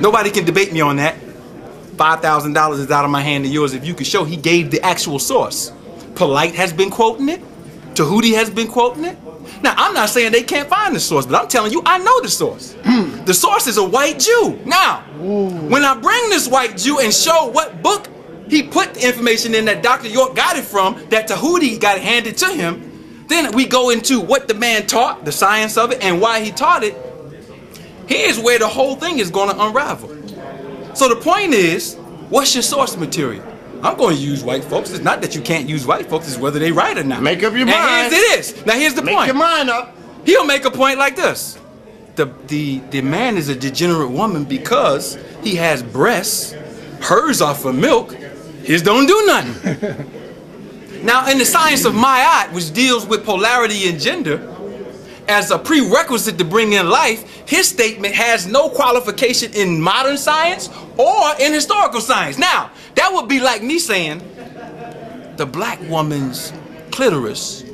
Nobody can debate me on that. $5,000 is out of my hand to yours if you can show he gave the actual source. Polite has been quoting it. Tahuti has been quoting it. Now, I'm not saying they can't find the source, but I'm telling you, I know the source. The source is a white Jew. Now, when I bring this white Jew and show what book he put the information in that Dr. York got it from, that Tahuti got handed to him, then we go into what the man taught, the science of it, and why he taught it. Here's where the whole thing is going to unravel. So the point is, what's your source material? I'm going to use white folks. It's not that you can't use white folks, it's whether they right or not. Make up your mind. And it is. Now here's the point. Make your mind up. He'll make a point like this. The man is a degenerate woman because he has breasts. Hers are for milk. His don't do nothing. Now in the science of Ma'at, which deals with polarity and gender, as a prerequisite to bring in life, his statement has no qualification in modern science or in historical science. Now, that would be like me saying the black woman's clitoris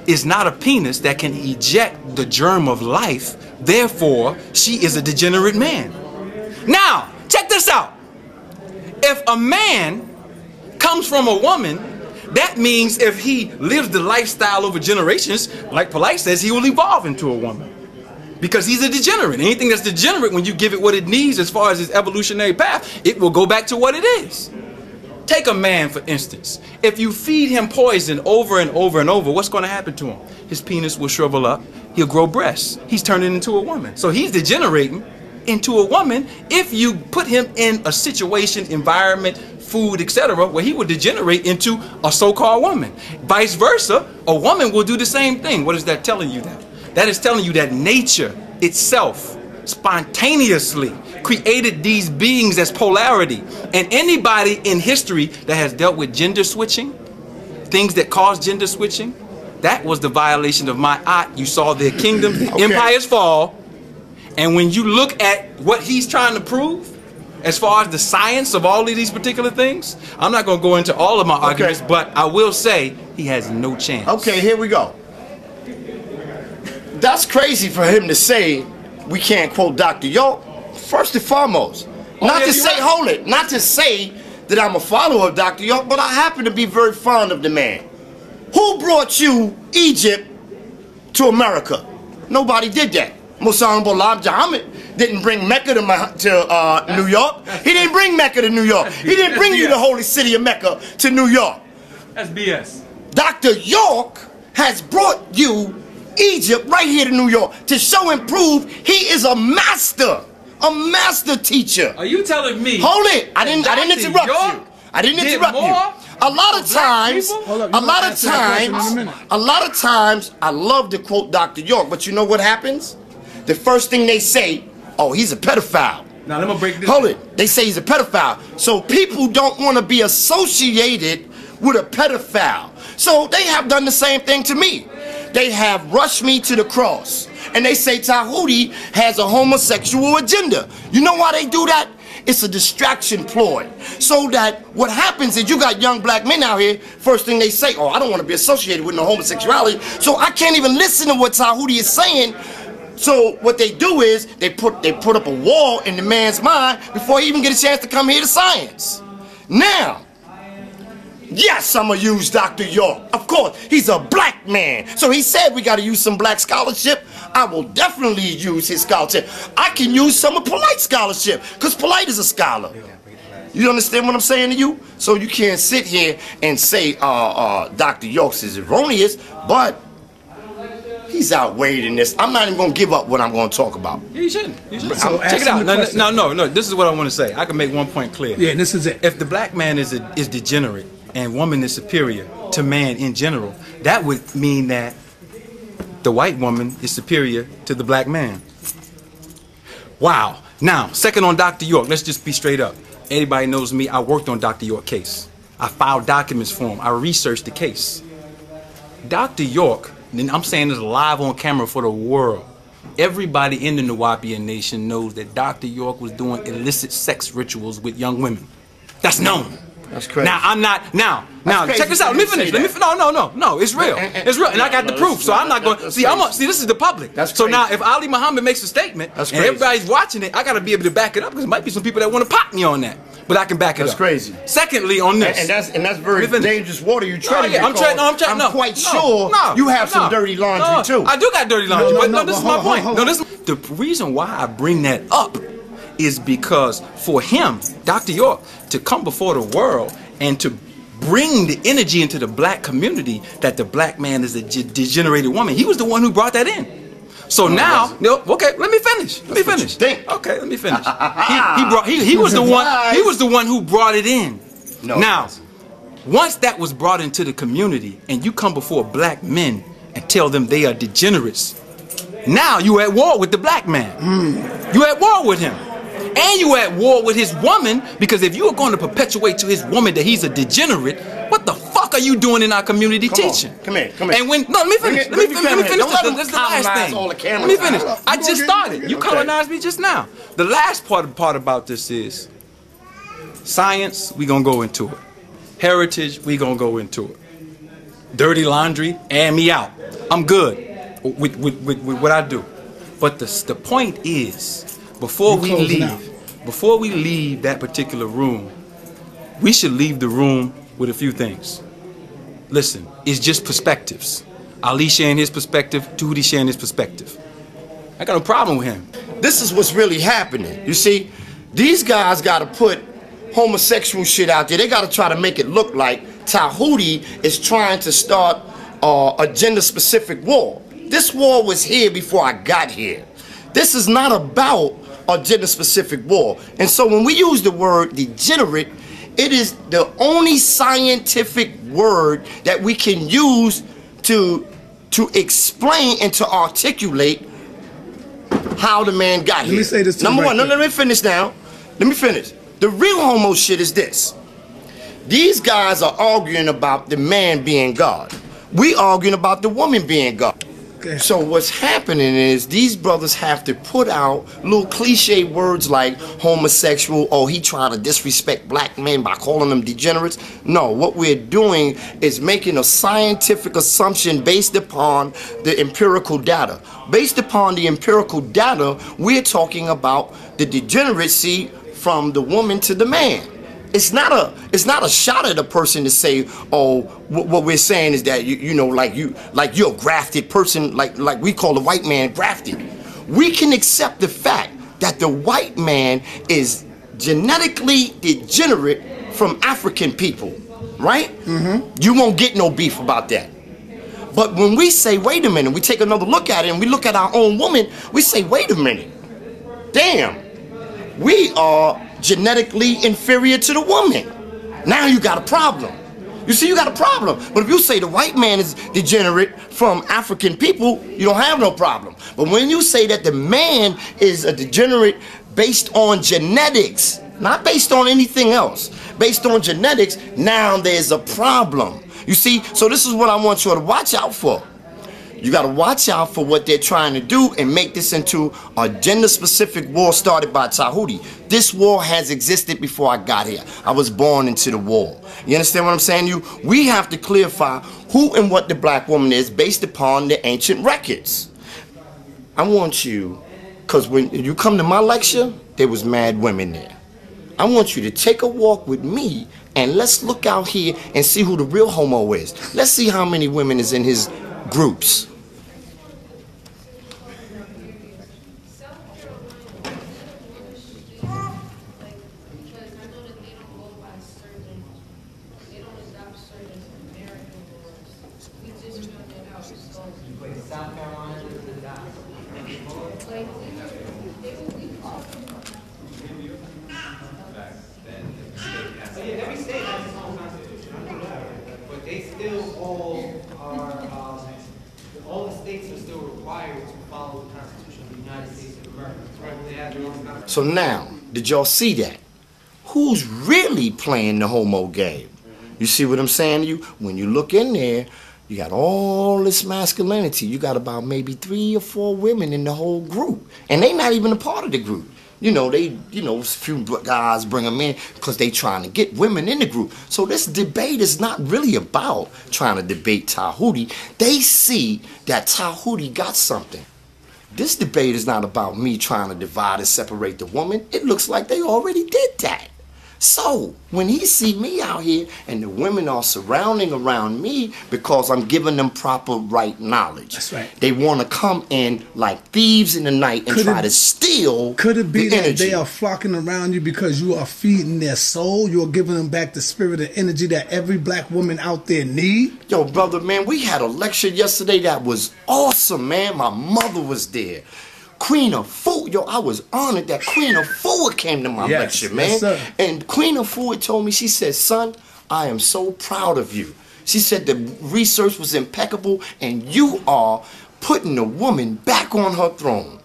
is not a penis that can eject the germ of life, therefore she is a degenerate man. Now, check this out. If a man comes from a woman, that means if he lives the lifestyle over generations, like Polite says, he will evolve into a woman. Because he's a degenerate. Anything that's degenerate, when you give it what it needs as far as its evolutionary path, it will go back to what it is. Take a man, for instance. If you feed him poison over and over and over, what's going to happen to him? His penis will shrivel up. He'll grow breasts. He's turning into a woman. So he's degenerating into a woman if you put him in a situation, environment, food, etc., where he would degenerate into a so-called woman. Vice versa, a woman will do the same thing. What is that telling you then? That is telling you that nature itself spontaneously created these beings as polarity. And anybody in history that has dealt with gender switching, things that cause gender switching, that was the violation of Ma'at. You saw their kingdoms, empires fall. And when you look at what he's trying to prove, as far as the science of all of these particular things, I'm not going to go into all of my arguments, but I will say he has no chance. Okay, here we go. That's crazy for him to say we can't quote Dr. York. First and foremost, not to say, hold it, not to say that I'm a follower of Dr. York, but I happen to be very fond of the man. Who brought you Egypt to America? Nobody did that. Most Honorable Muhammad didn't bring Mecca to New York. He didn't bring Mecca to New York. He didn't bring you the holy city of Mecca to New York. That's BS. Dr. York has brought you Egypt right here to New York to show and prove he is a master teacher. Are you telling me? Hold it. I didn't interrupt you. I didn't interrupt you. A lot of times, I love to quote Dr. York, but you know what happens? The first thing they say, oh, he's a pedophile. Now let me break this. Hold it. They say he's a pedophile. So people don't want to be associated with a pedophile. So they have done the same thing to me. They have rushed me to the cross. And they say Tahuti has a homosexual agenda. You know why they do that? It's a distraction ploy. So that what happens is you got young black men out here, first thing they say, oh, I don't want to be associated with no homosexuality, so I can't even listen to what Tahuti is saying. So what they do is they put up a wall in the man's mind before he even get a chance to come here to science. Now, yes, I'm gonna use Dr. York. Of course, he's a black man. So he said we gotta use some black scholarship. I will definitely use his scholarship. I can use some of Polite's scholarship, because Polite is a scholar. You understand what I'm saying to you? So you can't sit here and say Dr. York's is erroneous, but he's outweighed in this. I'm not even going to give up what I'm going to talk about. Yeah, you shouldn't. You shouldn't. So check it out. No. This is what I want to say. I can make one point clear. Yeah, this is it. If the black man is degenerate and woman is superior to man in general, that would mean that the white woman is superior to the black man. Wow. Now, second on Dr. York, let's just be straight up. Anybody knows me, I worked on Dr. York's case. I filed documents for him. I researched the case. Dr. York, and I'm saying this live on camera for the world, everybody in the Nuwaubian nation knows that Dr. York was doing illicit sex rituals with young women. That's known. That's crazy. Now, I'm not, now, check this out. Let me finish. No, it's real. It's real. And I got the proof, so I'm not going to, see, this is the public. That's so crazy. now, if Ali Muhammad makes a statement, and everybody's watching it, I got to be able to back it up, because there might be some people that want to pop me on that. But I can back it up. That's crazy. Secondly, on this. And that's very dangerous water you're treading. I'm quite sure you have some dirty laundry, too. I do got dirty laundry, but this is my point. The reason why I bring that up is because for him, Dr. York, to come before the world and to bring the energy into the black community that the black man is a degenerated woman, he was the one who brought that in. So now, okay, let me finish. Let me finish. Okay, let me finish. He was the one. He was the one who brought it in. Now, once that was brought into the community, and you come before black men and tell them they are degenerates, now you at war with the black man. You at war with him. And you at war with his woman, because if you are going to perpetuate to his woman that he's a degenerate, what the fuck are you doing in our community teaching? Come here. And when, let me finish. Let me finish. This is the last thing. Let me finish. I just started. You colonized me just now. The last part about this is science, we gonna go into it. Heritage, we gonna go into it. Dirty laundry, and me out. I'm good with what I do. But the point is, before we leave that particular room, we should leave the room with a few things. Listen, it's just perspectives. Ali sharing his perspective, Tahuti sharing his perspective. I got no problem with him. This is what's really happening. You see, these guys got to put homosexual shit out there. They got to try to make it look like Tahuti is trying to start a gender-specific war. This war was here before I got here. This is not about a gender-specific war. And so when we use the word degenerate, it is the only scientific word that we can use to explain and to articulate how the man got here. Let me say this to Number one, let me finish now. Let me finish. The real homo shit is this. These guys are arguing about the man being God. We arguing about the woman being God. So what's happening is these brothers have to put out little cliche words like homosexual, or he trying to disrespect black men by calling them degenerates. No, what we're doing is making a scientific assumption based upon the empirical data. Based upon the empirical data, we're talking about the degeneracy from the woman to the man. It's not a shot at a person to say, oh, what we're saying is that you know, like you're a grafted person, like we call the white man grafted. We can accept the fact that the white man is genetically degenerate from African people, right? You won't get no beef about that. But when we say, wait a minute, we take another look at it and we look at our own woman, we say, wait a minute, damn, we are genetically inferior to the woman. Now you got a problem. You see, you got a problem. But if you say the white man is degenerate from African people, you don't have no problem. But when you say that the man is a degenerate based on genetics, not based on anything else, based on genetics, now there's a problem. You see, so this is what I want you to watch out for. You got to watch out for what they're trying to do and make this into a gender-specific war started by Tahuti. This war has existed before I got here. I was born into the war. You understand what I'm saying to you? We have to clarify who and what the black woman is based upon the ancient records. I want you, because when you come to my lecture, there was mad women there. I want you to take a walk with me and let's look out here and see who the real homo is. Let's see how many women is in his groups. All the states are still required to follow the Constitution of the United States of America. So now, did y'all see that? Who's really playing the homo game? You see what I'm saying to you? When you look in there, You got all this masculinity. You got about maybe 3 or 4 women in the whole group. And they not even a part of the group. You know, a few guys bring them in because they trying to get women in the group. So this debate is not really about trying to debate Tahuti. They see that Tahuti got something. This debate is not about me trying to divide and separate the woman. It looks like they already did that. So, when he see me out here and the women are surrounding around me because I'm giving them proper right knowledge. That's right. They want to come in like thieves in the night and try to steal Could it be the that energy. they are flocking around you because you are feeding their soul? You are giving them back the spirit and energy that every black woman out there need? Yo, brother, man, we had a lecture yesterday that was awesome, man. My mother was there. Queen of Food, yo, I was honored that Queen of Food came to my lecture, man. Yes, sir. And Queen of Food told me, she said, son, I am so proud of you. She said the research was impeccable and you are putting the woman back on her throne.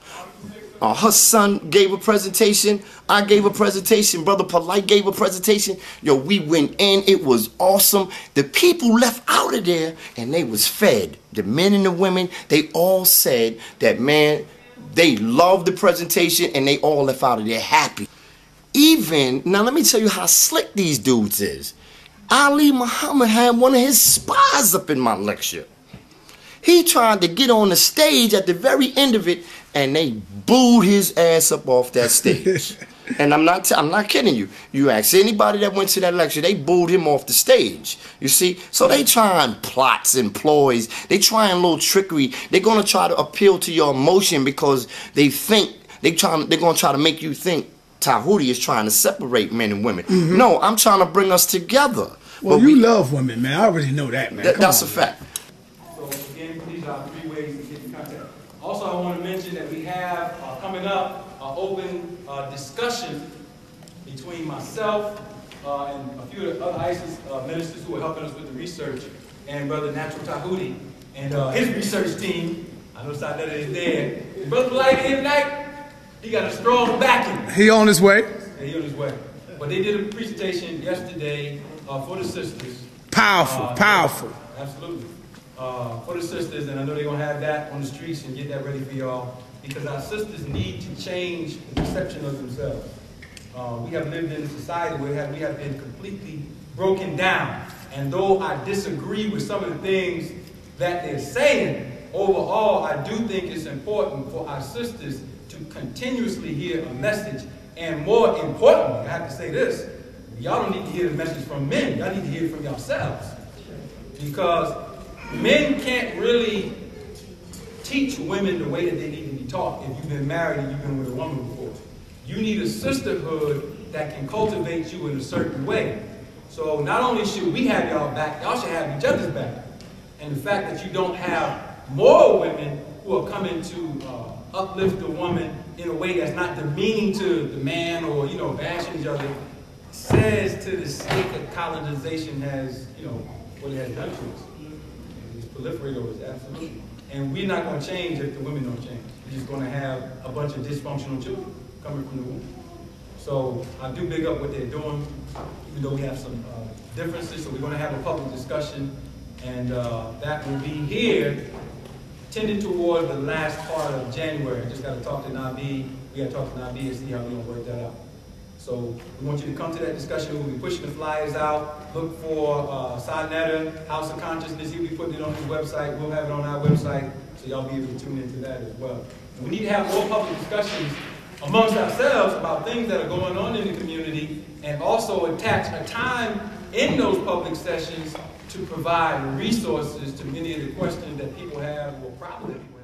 Her son gave a presentation. I gave a presentation. Brother Polite gave a presentation. Yo, we went in. It was awesome. The people left out of there and they was fed. The men and the women, they all said that, man, they loved the presentation and they all left out of there happy. Even, now let me tell you how slick these dudes is. Ali Muhammad had one of his spies up in my lecture. He tried to get on the stage at the very end of it and they booed his ass up off that stage. And I'm not kidding you. You ask anybody that went to that lecture, they booed him off the stage. You see? So they trying plots and ploys. They trying a little trickery. They're going to try to appeal to your emotion because they think, they're going to try to make you think Tahuti is trying to separate men and women. Mm-hmm. No, I'm trying to bring us together. Well, you love women, man. I already know that, man. That's a fact. So again, these are 3 ways to get in contact. Also, I want to mention that we have coming up an open discussion between myself and a few of the other ISIS ministers who are helping us with the research, and Brother Natural Tahuti and his research team. I know Sadetta is there. And Brother Blight, he got a strong backing. He on his way? Yeah, he on his way. But they did a presentation yesterday for the sisters. Powerful, powerful. Absolutely. For the sisters, and I know they're going to have that on the streets and get that ready for y'all, because our sisters need to change the perception of themselves. We have lived in a society where we have been completely broken down. And though I disagree with some of the things that they're saying, overall, I do think it's important for our sisters to continuously hear a message. And more importantly, I have to say this, y'all don't need to hear the message from men. Y'all need to hear it from yourselves. Because men can't really teach women the way that they need to be taught if you've been married and you've been with a woman before. You need a sisterhood that can cultivate you in a certain way. So not only should we have y'all back, y'all should have each other's back. And the fact that you don't have more women who are coming to uplift the woman in a way that's not demeaning to the man or, you know, bashing each other, says to the state that colonization has, you know, what it has done to us. It's proliferated over us, absolutely. And we're not going to change if the women don't change. We're just going to have a bunch of dysfunctional children coming from the womb. So I do big up what they're doing, even though we have some differences. So we're going to have a public discussion, and that will be here, tending toward the last part of January. I just got to talk to Nabi. We got to talk to Nabi and see how we're going to work that out. So we want you to come to that discussion. We'll be pushing the flyers out. Look for Sadetta, House of Consciousness. He'll be putting it on his website. We'll have it on our website, so y'all be able to tune into that as well. And we need to have more public discussions amongst ourselves about things that are going on in the community, and also attach a time in those public sessions to provide resources to many of the questions that people have, or problems that people have.